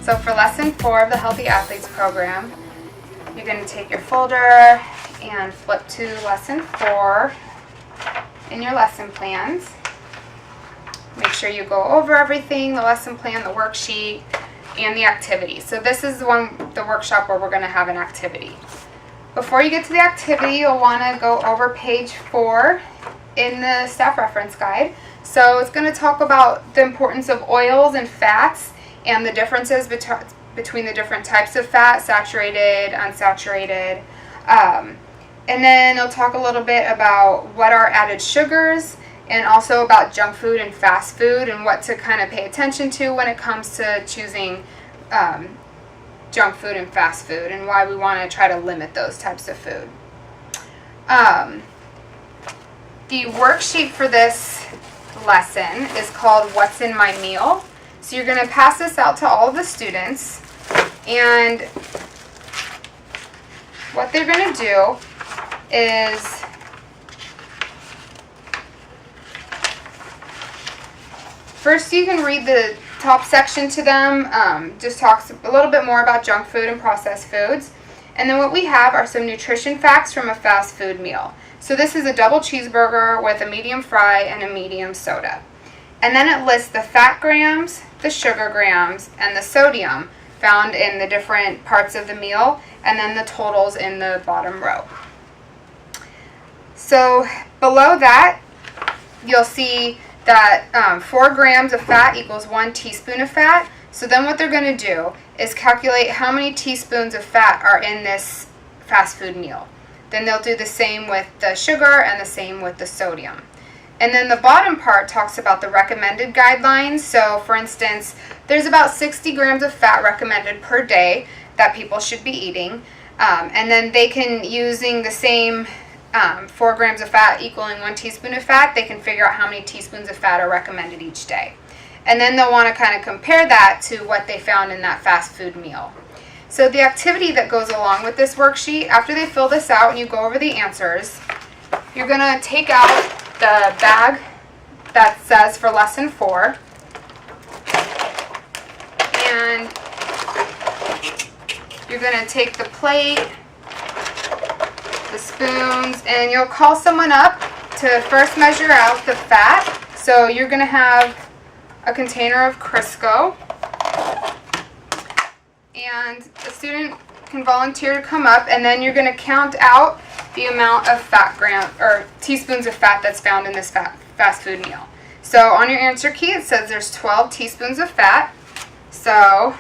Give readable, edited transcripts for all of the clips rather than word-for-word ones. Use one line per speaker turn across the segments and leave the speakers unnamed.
So for lesson 4 of the Healthy Athletes program, you're going to take your folder and flip to lesson 4 in your lesson plans. Make sure you go over everything, the lesson plan, the worksheet, and the activity. So this is the workshop where we're going to have an activity. Before you get to the activity, you'll want to go over page 4 in the staff reference guide. So it's going to talk about the importance of oils and fats and the differences between the different types of fat, saturated, unsaturated. And then it'll talk a little bit about what are added sugars and also about junk food and fast food and what to kind of pay attention to when it comes to choosing junk food and fast food and why we want to try to limit those types of food. The worksheet for this lesson is called What's in My Meal? So you're going to pass this out to all of the students, and what they're going to do is first you can read the top section to them, just talks a little bit more about junk food and processed foods. And then what we have are some nutrition facts from a fast food meal. So this is a double cheeseburger with a medium fry and a medium soda. And then it lists the fat grams, the sugar grams, and the sodium found in the different parts of the meal, and then the totals in the bottom row. So below that, you'll see that 4 grams of fat equals 1 teaspoon of fat. So then what they're going to do is calculate how many teaspoons of fat are in this fast food meal. Then they'll do the same with the sugar and the same with the sodium. And then the bottom part talks about the recommended guidelines. So for instance, there's about 60 grams of fat recommended per day that people should be eating. And then they can, using the same 4 grams of fat equaling 1 teaspoon of fat, they can figure out how many teaspoons of fat are recommended each day. And then they'll want to kind of compare that to what they found in that fast food meal. So the activity that goes along with this worksheet, after they fill this out and you go over the answers, you're going to take out the bag that says for lesson 4, and you're going to take the plate, the spoons, and you'll call someone up to first measure out the fat. So you're going to have a container of Crisco, and a student can volunteer to come up, and then you're going to count out the amount of teaspoons of fat that's found in this fast food meal. So on your answer key it says there's 12 teaspoons of fat. So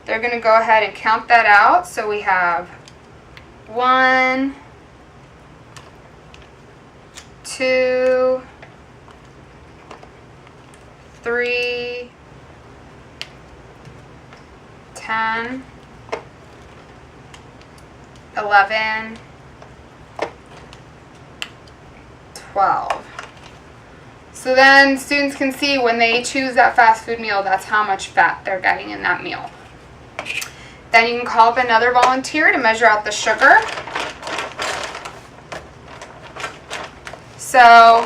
they're going to go ahead and count that out. So we have 1, 2, 3, 10, 11, 12. So then students can see when they choose that fast food meal, that's how much fat they're getting in that meal. Then you can call up another volunteer to measure out the sugar. So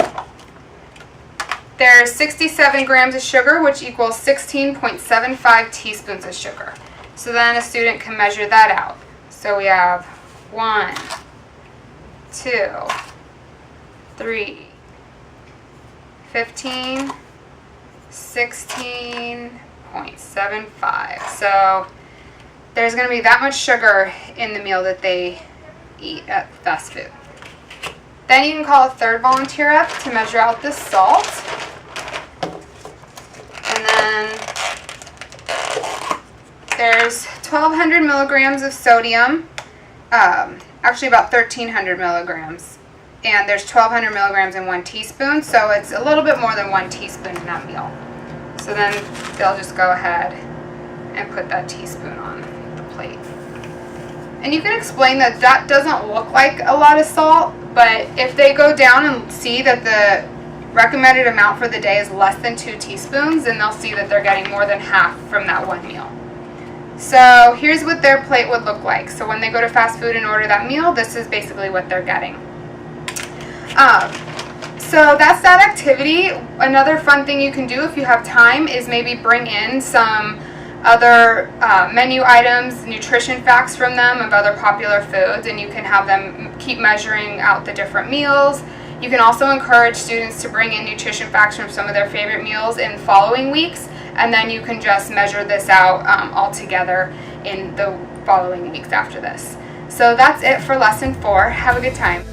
there's 67 grams of sugar, which equals 16.75 teaspoons of sugar. So then a student can measure that out. So we have 1, 2, 3, 15, 16.75. So there's going to be that much sugar in the meal that they eat at fast food. Then you can call a third volunteer up to measure out the salt. And then there's 1,200 milligrams of sodium, actually about 1,300 milligrams. And there's 1,200 milligrams in 1 teaspoon, so it's a little bit more than 1 teaspoon in that meal. So then they'll just go ahead and put that teaspoon on the plate. And you can explain that that doesn't look like a lot of salt, but if they go down and see that the recommended amount for the day is less than 2 teaspoons, then they'll see that they're getting more than half from that one meal. So here's what their plate would look like. So when they go to fast food and order that meal, this is basically what they're getting. So that's that activity. Another fun thing you can do if you have time is maybe bring in some other menu items, nutrition facts from them of other popular foods, and you can have them keep measuring out the different meals. You can also encourage students to bring in nutrition facts from some of their favorite meals in following weeks, and then you can just measure this out all together in the following weeks after this. So that's it for lesson 4. Have a good time.